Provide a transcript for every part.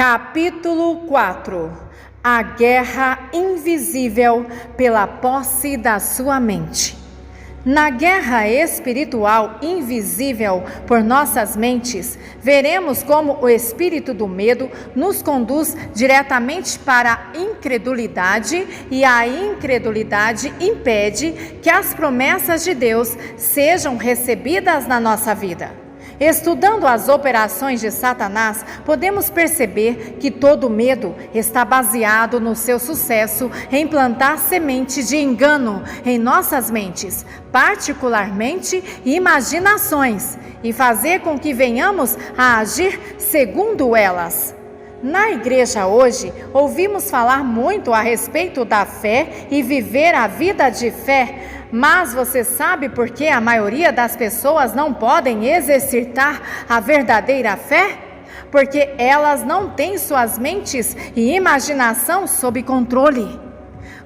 Capítulo 4. A guerra invisível pela posse da sua mente. Na guerra espiritual invisível por nossas mentes, veremos como o espírito do medo nos conduz diretamente para a incredulidade, e a incredulidade impede que as promessas de Deus sejam recebidas na nossa vida. Estudando as operações de Satanás, podemos perceber que todo medo está baseado no seu sucesso em plantar semente de engano em nossas mentes, particularmente imaginações, e fazer com que venhamos a agir segundo elas. Na igreja hoje, ouvimos falar muito a respeito da fé e viver a vida de fé, mas você sabe por que a maioria das pessoas não podem exercitar a verdadeira fé? Porque elas não têm suas mentes e imaginação sob controle.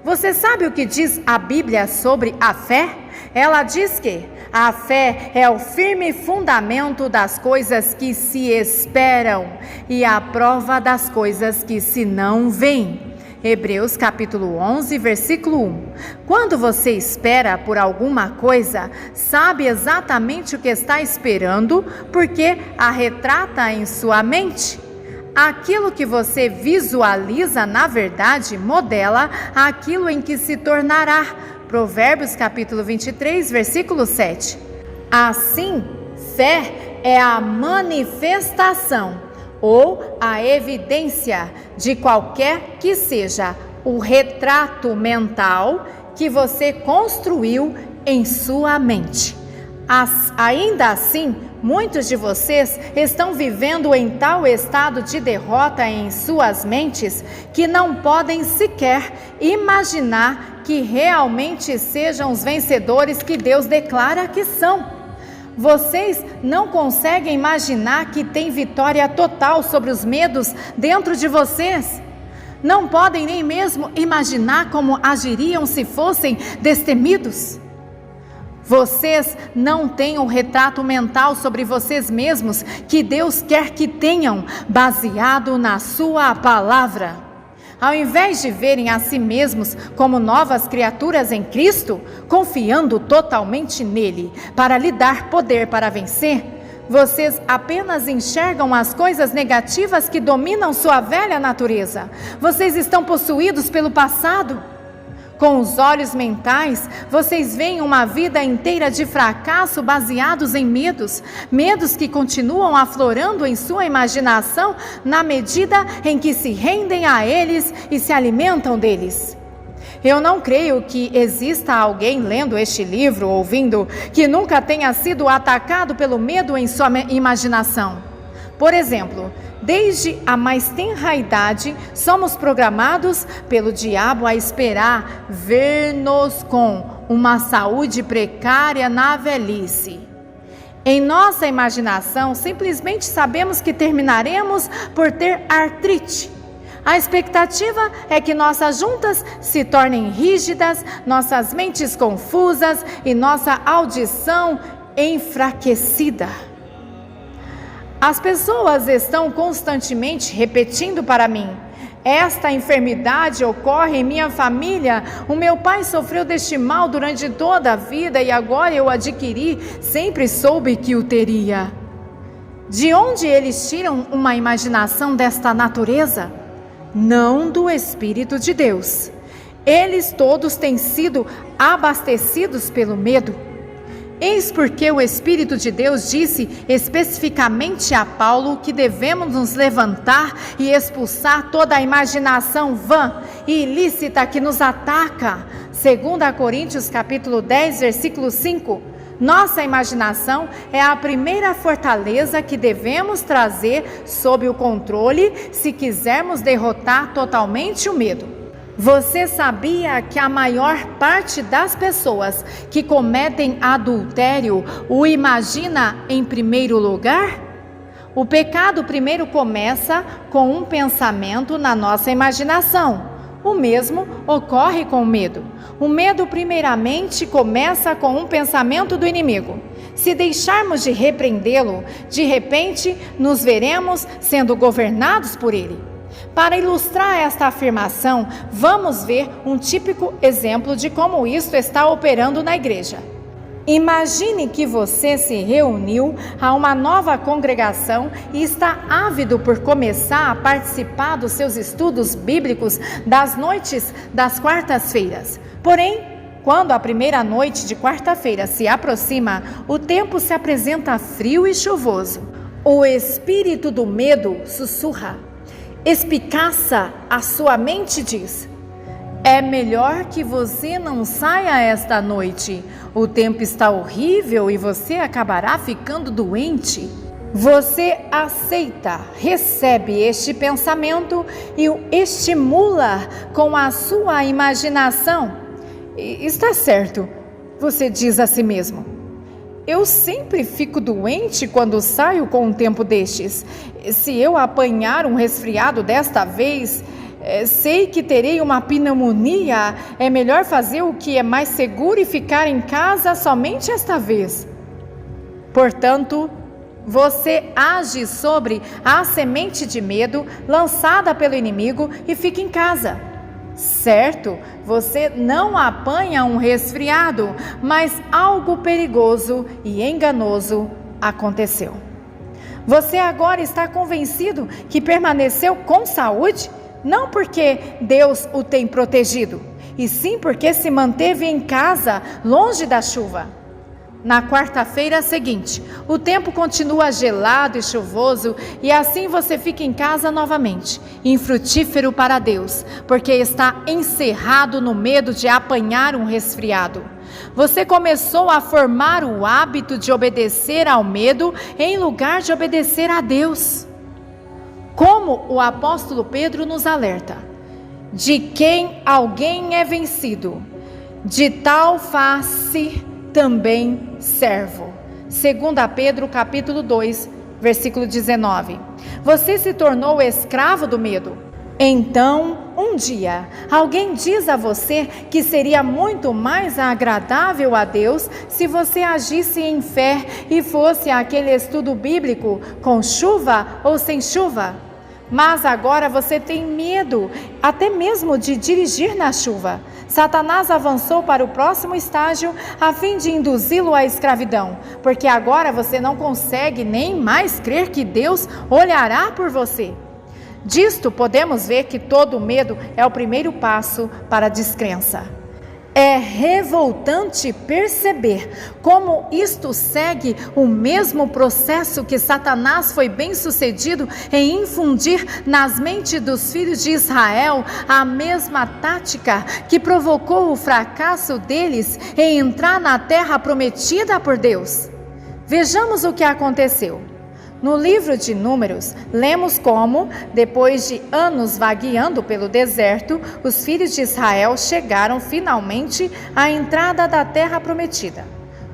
Você sabe o que diz a Bíblia sobre a fé? Ela diz que a fé é o firme fundamento das coisas que se esperam e a prova das coisas que se não veem. Hebreus capítulo 11, versículo 1. Quando você espera por alguma coisa, sabe exatamente o que está esperando, porque a retrata em sua mente. Aquilo que você visualiza, na verdade, modela aquilo em que se tornará. Provérbios capítulo 23, versículo 7. Assim, fé é a manifestação ou a evidência de qualquer que seja o retrato mental que você construiu em sua mente. Ainda assim, muitos de vocês estão vivendo em tal estado de derrota em suas mentes que não podem sequer imaginar que realmente sejam os vencedores que Deus declara que são. Vocês não conseguem imaginar que tem vitória total sobre os medos dentro de vocês. Não podem nem mesmo imaginar como agiriam se fossem destemidos. Vocês não têm um retrato mental sobre vocês mesmos que Deus quer que tenham, baseado na sua palavra. Ao invés de verem a si mesmos como novas criaturas em Cristo, confiando totalmente nele para lhe dar poder para vencer, vocês apenas enxergam as coisas negativas que dominam sua velha natureza. Vocês estão possuídos pelo passado. Com os olhos mentais, vocês veem uma vida inteira de fracasso baseados em medos que continuam aflorando em sua imaginação na medida em que se rendem a eles e se alimentam deles. Eu não creio que exista alguém lendo este livro, ouvindo, que nunca tenha sido atacado pelo medo em sua imaginação. Por exemplo, desde a mais tenra idade, somos programados pelo diabo a esperar ver-nos com uma saúde precária na velhice. Em nossa imaginação, simplesmente sabemos que terminaremos por ter artrite. A expectativa é que nossas juntas se tornem rígidas, nossas mentes confusas e nossa audição enfraquecida. As pessoas estão constantemente repetindo para mim: esta enfermidade ocorre em minha família, o meu pai sofreu deste mal durante toda a vida e agora eu adquiri, sempre soube que o teria. De onde eles tiram uma imaginação desta natureza? Não do Espírito de Deus. Eles todos têm sido abastecidos pelo medo. Eis porque o Espírito de Deus disse especificamente a Paulo que devemos nos levantar e expulsar toda a imaginação vã e ilícita que nos ataca. 2 Coríntios capítulo 10, versículo 5. Nossa imaginação é a primeira fortaleza que devemos trazer sob o controle se quisermos derrotar totalmente o medo. Você sabia que a maior parte das pessoas que cometem adultério o imagina em primeiro lugar? O pecado primeiro começa com um pensamento na nossa imaginação. O mesmo ocorre com o medo. O medo primeiramente começa com um pensamento do inimigo. Se deixarmos de repreendê-lo, de repente nos veremos sendo governados por ele. Para ilustrar esta afirmação, vamos ver um típico exemplo de como isto está operando na igreja. Imagine que você se reuniu a uma nova congregação e está ávido por começar a participar dos seus estudos bíblicos das noites das quartas-feiras. Porém, quando a primeira noite de quarta-feira se aproxima, o tempo se apresenta frio e chuvoso. O espírito do medo sussurra, espicaça a sua mente e diz: é melhor que você não saia esta noite. O tempo está horrível e você acabará ficando doente. Você aceita, recebe este pensamento e o estimula com a sua imaginação. Está certo, você diz a si mesmo. Eu sempre fico doente quando saio com um tempo destes. Se eu apanhar um resfriado desta vez, sei que terei uma pneumonia. É melhor fazer o que é mais seguro e ficar em casa somente esta vez. Portanto, você age sobre a semente de medo lançada pelo inimigo e fica em casa. Certo, você não apanha um resfriado, mas algo perigoso e enganoso aconteceu. Você agora está convencido que permaneceu com saúde, não porque Deus o tem protegido, e sim porque se manteve em casa, longe da chuva. Na quarta-feira seguinte, o tempo continua gelado e chuvoso e assim você fica em casa novamente, infrutífero para Deus, porque está encerrado no medo de apanhar um resfriado. Você começou a formar o hábito de obedecer ao medo em lugar de obedecer a Deus. Como o apóstolo Pedro nos alerta, de quem alguém é vencido, de tal faz-se também servo. 2 Pedro capítulo 2, versículo 19. Você se tornou escravo do medo. Então, um dia, alguém diz a você que seria muito mais agradável a Deus se você agisse em fé e fosse àquele estudo bíblico com chuva ou sem chuva. Mas agora você tem medo, até mesmo de dirigir na chuva. Satanás avançou para o próximo estágio a fim de induzi-lo à escravidão, porque agora você não consegue nem mais crer que Deus olhará por você. Disto podemos ver que todo medo é o primeiro passo para a descrença. É revoltante perceber como isto segue o mesmo processo que Satanás foi bem-sucedido em infundir nas mentes dos filhos de Israel, a mesma tática que provocou o fracasso deles em entrar na terra prometida por Deus. Vejamos o que aconteceu. No livro de Números, lemos como, depois de anos vagueando pelo deserto, os filhos de Israel chegaram finalmente à entrada da terra prometida.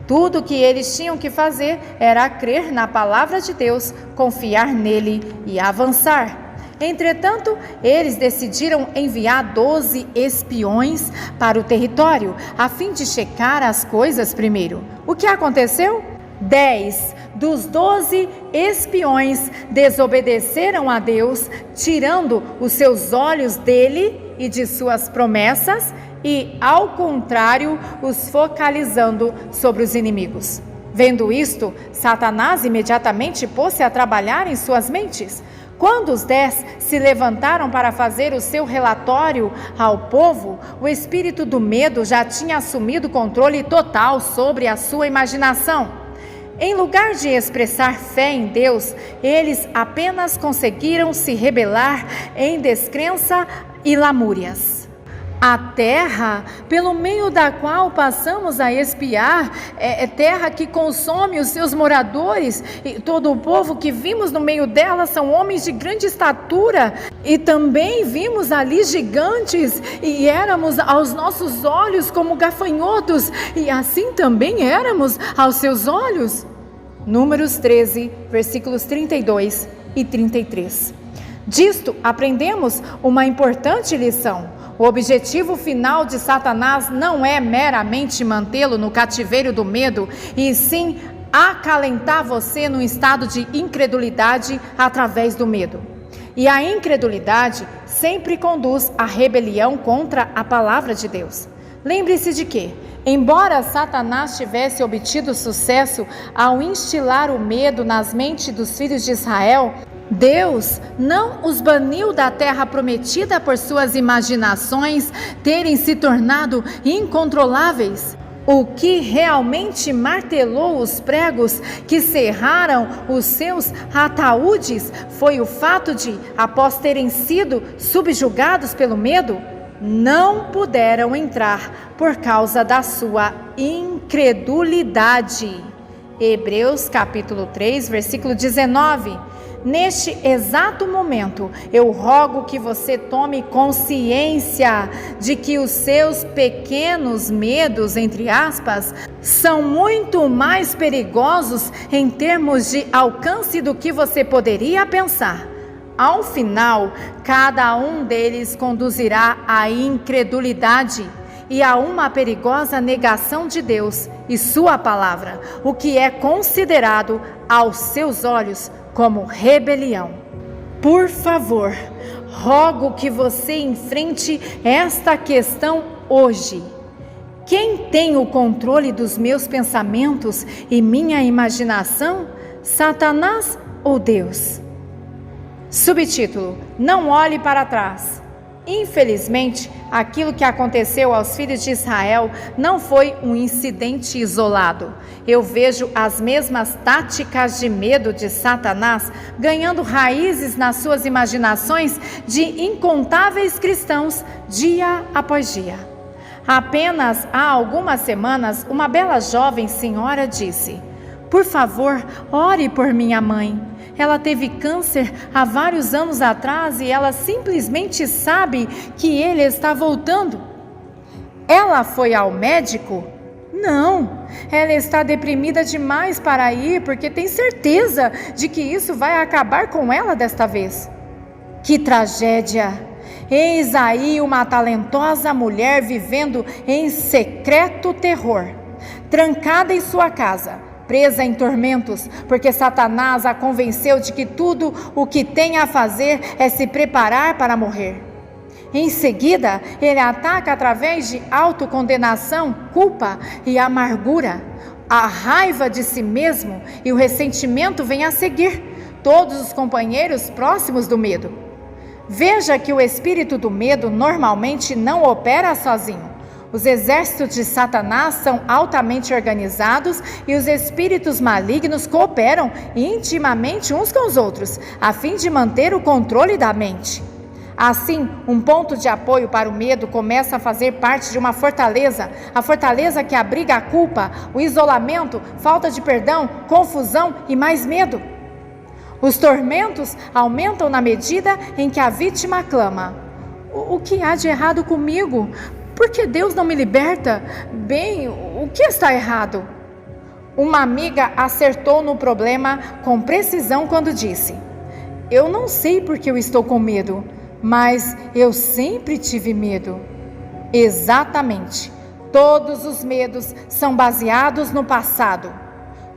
Tudo o que eles tinham que fazer era crer na palavra de Deus, confiar nele e avançar. Entretanto, eles decidiram enviar 12 espiões para o território, a fim de checar as coisas primeiro. O que aconteceu? 10 dos 12 espiões desobedeceram a Deus, tirando os seus olhos dele e de suas promessas e, ao contrário, os focalizando sobre os inimigos. Vendo isto, Satanás imediatamente pôs-se a trabalhar em suas mentes. Quando os 10 se levantaram para fazer o seu relatório ao povo, o espírito do medo já tinha assumido controle total sobre a sua imaginação. Em lugar de expressar fé em Deus, eles apenas conseguiram se rebelar em descrença e lamúrias. A terra, pelo meio da qual passamos a espiar, é terra que consome os seus moradores, e todo o povo que vimos no meio dela são homens de grande estatura, e também vimos ali gigantes, e éramos aos nossos olhos como gafanhotos, e assim também éramos aos seus olhos. Números 13, versículos 32 e 33. Disto aprendemos uma importante lição. O objetivo final de Satanás não é meramente mantê-lo no cativeiro do medo, e sim acalentar você num estado de incredulidade através do medo. E a incredulidade sempre conduz à rebelião contra a palavra de Deus. Lembre-se de que, embora Satanás tivesse obtido sucesso ao instilar o medo nas mentes dos filhos de Israel, Deus não os baniu da terra prometida por suas imaginações terem se tornado incontroláveis. O que realmente martelou os pregos que cerraram os seus ataúdes foi o fato de, após terem sido subjugados pelo medo, não puderam entrar por causa da sua incredulidade. Hebreus capítulo 3, versículo 19. Neste exato momento, eu rogo que você tome consciência de que os seus pequenos medos, entre aspas, são muito mais perigosos em termos de alcance do que você poderia pensar. Ao final, cada um deles conduzirá à incredulidade e a uma perigosa negação de Deus e sua palavra, o que é considerado aos seus olhos como rebelião. Por favor, rogo que você enfrente esta questão hoje. Quem tem o controle dos meus pensamentos e minha imaginação? Satanás ou Deus? Subtítulo: Não olhe para trás. Infelizmente, aquilo que aconteceu aos filhos de Israel não foi um incidente isolado. Eu vejo as mesmas táticas de medo de Satanás ganhando raízes nas suas imaginações de incontáveis cristãos dia após dia. Apenas há algumas semanas, uma bela jovem senhora disse: "Por favor, ore por minha mãe. Ela teve câncer há vários anos atrás e ela simplesmente sabe que ele está voltando." Ela foi ao médico? Não, ela está deprimida demais para ir porque tem certeza de que isso vai acabar com ela desta vez. Que tragédia! Eis aí uma talentosa mulher vivendo em secreto terror, trancada em sua casa, presa em tormentos, porque Satanás a convenceu de que tudo o que tem a fazer é se preparar para morrer. Em seguida, ele ataca através de autocondenação, culpa e amargura. A raiva de si mesmo e o ressentimento vêm a seguir, todos os companheiros próximos do medo. Veja que o espírito do medo normalmente não opera sozinho. Os exércitos de Satanás são altamente organizados e os espíritos malignos cooperam intimamente uns com os outros, a fim de manter o controle da mente. Assim, um ponto de apoio para o medo começa a fazer parte de uma fortaleza, a fortaleza que abriga a culpa, o isolamento, falta de perdão, confusão e mais medo. Os tormentos aumentam na medida em que a vítima clama: o que há de errado comigo? Por que Deus não me liberta? Bem, o que está errado? Uma amiga acertou no problema com precisão quando disse: "Eu não sei por que eu estou com medo, mas eu sempre tive medo." Exatamente. Todos os medos são baseados no passado.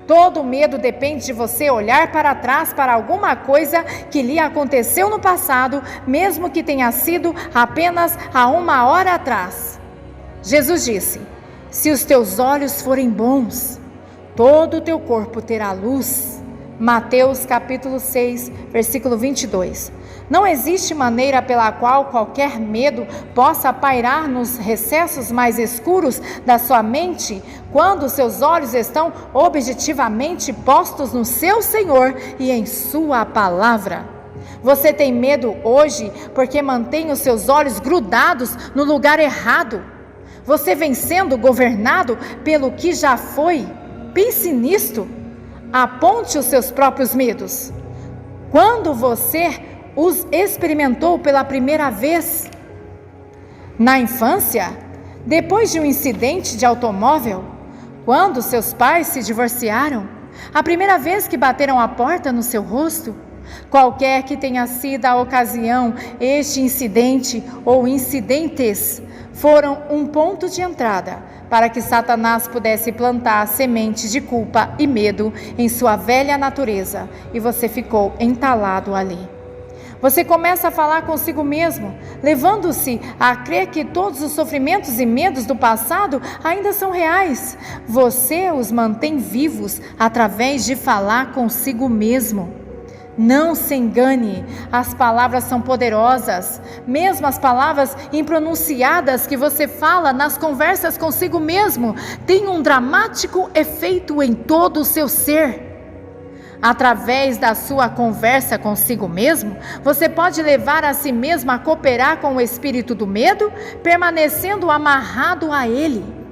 Todo medo depende de você olhar para trás para alguma coisa que lhe aconteceu no passado, mesmo que tenha sido apenas há 1 hora atrás. Jesus disse: "Se os teus olhos forem bons, todo o teu corpo terá luz." Mateus capítulo 6, versículo 22. Não existe maneira pela qual qualquer medo possa pairar nos recessos mais escuros da sua mente quando seus olhos estão objetivamente postos no seu Senhor e em sua palavra. Você tem medo hoje porque mantém os seus olhos grudados no lugar errado. Você vem sendo governado pelo que já foi. Pense nisto. Aponte os seus próprios medos. Quando você os experimentou pela primeira vez? Na infância? Depois de um incidente de automóvel? Quando seus pais se divorciaram? A primeira vez que bateram a porta no seu rosto? Qualquer que tenha sido a ocasião, este incidente ou incidentes, foram um ponto de entrada para que Satanás pudesse plantar sementes de culpa e medo em sua velha natureza, e você ficou entalado ali. Você começa a falar consigo mesmo, levando-se a crer que todos os sofrimentos e medos do passado ainda são reais. Você os mantém vivos através de falar consigo mesmo. Não se engane, as palavras são poderosas. Mesmo as palavras impronunciadas que você fala nas conversas consigo mesmo têm um dramático efeito em todo o seu ser. Através da sua conversa consigo mesmo, você pode levar a si mesmo a cooperar com o espírito do medo, permanecendo amarrado a ele.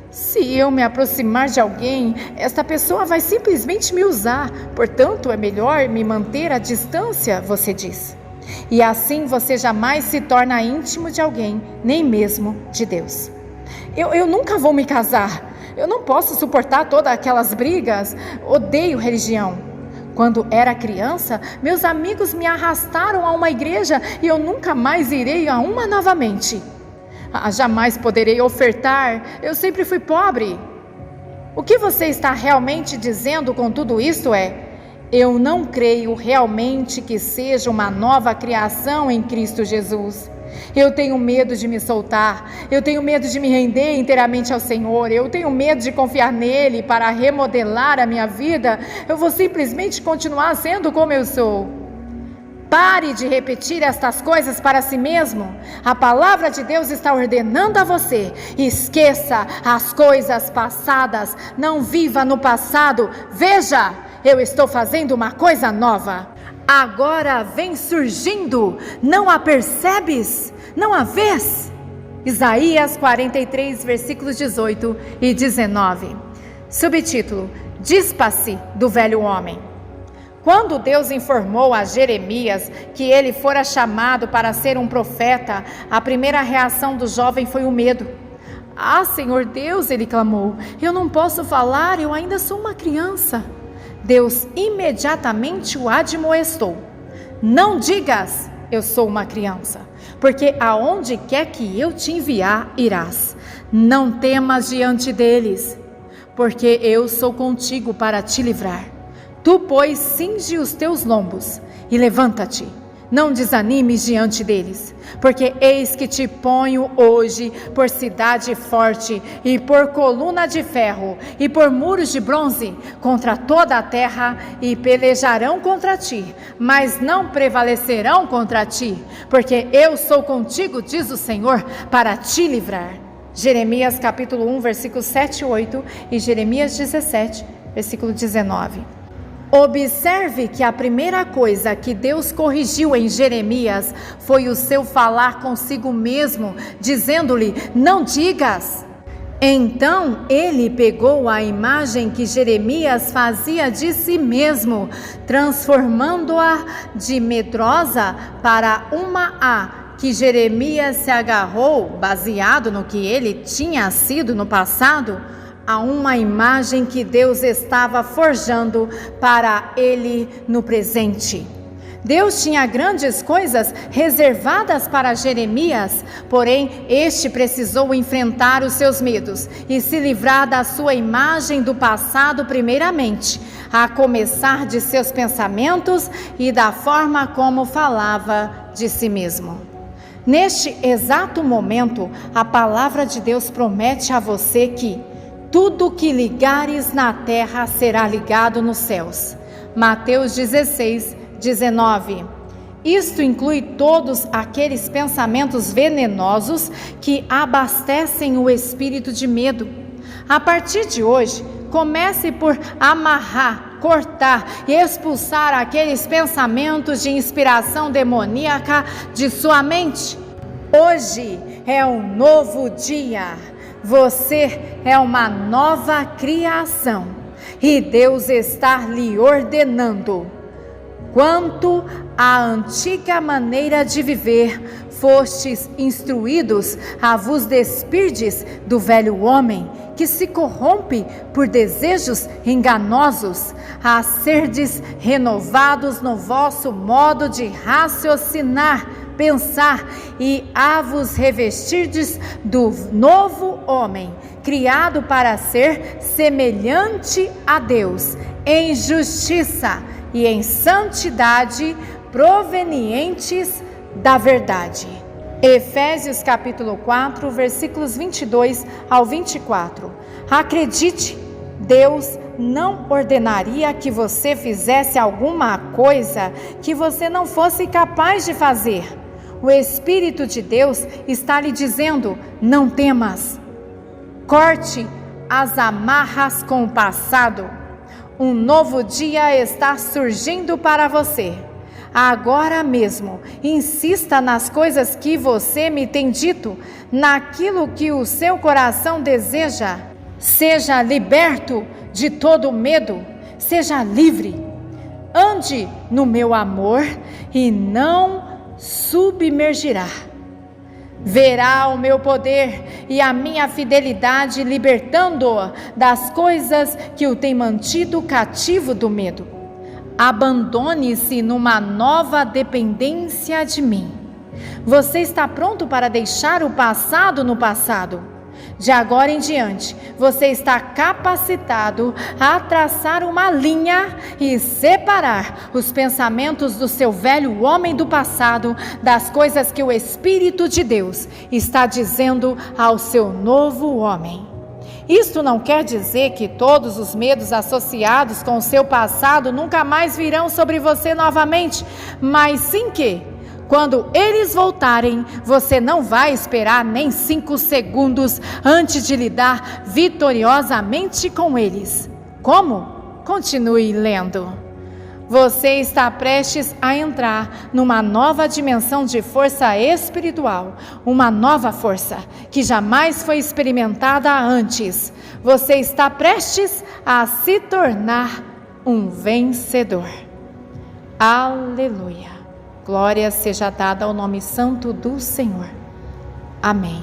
Se eu me aproximar de alguém, esta pessoa vai simplesmente me usar, portanto é melhor me manter à distância, você diz. E assim você jamais se torna íntimo de alguém, nem mesmo de Deus. Eu nunca vou me casar, eu não posso suportar todas aquelas brigas, odeio religião. Quando era criança, meus amigos me arrastaram a uma igreja e eu nunca mais irei a uma novamente. Jamais poderei ofertar, eu sempre fui pobre. O que você está realmente dizendo com tudo isto é: eu não creio realmente que seja uma nova criação em Cristo Jesus. Eu tenho medo de me soltar, eu tenho medo de me render inteiramente ao Senhor, eu tenho medo de confiar nele para remodelar a minha vida. Eu vou simplesmente continuar sendo como eu sou. Pare de repetir estas coisas para si mesmo. A palavra de Deus está ordenando a você: esqueça as coisas passadas, não viva no passado. Veja, eu estou fazendo uma coisa nova. Agora vem surgindo, não a percebes? Não a vês? Isaías 43, versículos 18 e 19. Subtítulo: Dispa-se do velho homem. Quando Deus informou a Jeremias que ele fora chamado para ser um profeta, a primeira reação do jovem foi o medo. Ah, Senhor Deus, ele clamou, eu não posso falar, eu ainda sou uma criança. Deus imediatamente o admoestou: não digas, eu sou uma criança, porque aonde quer que eu te enviar, irás. Não temas diante deles, porque eu sou contigo para te livrar. Tu, pois, cinge os teus lombos e levanta-te. Não desanimes diante deles, porque eis que te ponho hoje por cidade forte, e por coluna de ferro, e por muros de bronze, contra toda a terra, e pelejarão contra ti, mas não prevalecerão contra ti, porque eu sou contigo, diz o Senhor, para te livrar. Jeremias capítulo 1, versículos 7 e 8, e Jeremias 17, versículo 19. Observe que a primeira coisa que Deus corrigiu em Jeremias foi o seu falar consigo mesmo, dizendo-lhe: não digas. Então ele pegou a imagem que Jeremias fazia de si mesmo, transformando-a de medrosa para uma A, que Jeremias se agarrou, baseado no que ele tinha sido no passado, a uma imagem que Deus estava forjando para ele no presente. Deus tinha grandes coisas reservadas para Jeremias, porém este precisou enfrentar os seus medos e se livrar da sua imagem do passado primeiramente, a começar de seus pensamentos e da forma como falava de si mesmo. Neste exato momento, a palavra de Deus promete a você que tudo que ligares na terra será ligado nos céus. Mateus 16, 19. Isto inclui todos aqueles pensamentos venenosos que abastecem o espírito de medo. A partir de hoje, comece por amarrar, cortar e expulsar aqueles pensamentos de inspiração demoníaca de sua mente. Hoje é um novo dia. Você é uma nova criação e Deus está lhe ordenando. Quanto à antiga maneira de viver, fostes instruídos a vos despirdes do velho homem, que se corrompe por desejos enganosos, a serdes renovados no vosso modo de raciocinar, pensar e a vos revestirdes do novo homem, criado para ser semelhante a Deus, em justiça e em santidade provenientes da verdade. Efésios capítulo 4, versículos 22 ao 24. Acredite, Deus não ordenaria que você fizesse alguma coisa que você não fosse capaz de fazer. O Espírito de Deus está lhe dizendo: não temas. Corte as amarras com o passado. Um novo dia está surgindo para você. Agora mesmo, insista nas coisas que você me tem dito, naquilo que o seu coração deseja. Seja liberto de todo medo, seja livre. Ande no meu amor e não submergirá. Verá o meu poder e a minha fidelidade libertando-o das coisas que o têm mantido cativo do medo. Abandone-se numa nova dependência de mim. Você está pronto para deixar o passado no passado? De agora em diante, você está capacitado a traçar uma linha e separar os pensamentos do seu velho homem do passado das coisas que o Espírito de Deus está dizendo ao seu novo homem. Isto não quer dizer que todos os medos associados com o seu passado nunca mais virão sobre você novamente, mas sim que, quando eles voltarem, você não vai esperar nem 5 segundos antes de lidar vitoriosamente com eles. Como? Continue lendo. Você está prestes a entrar numa nova dimensão de força espiritual, uma nova força que jamais foi experimentada antes. Você está prestes a se tornar um vencedor. Aleluia! Glória seja dada ao nome santo do Senhor. Amém.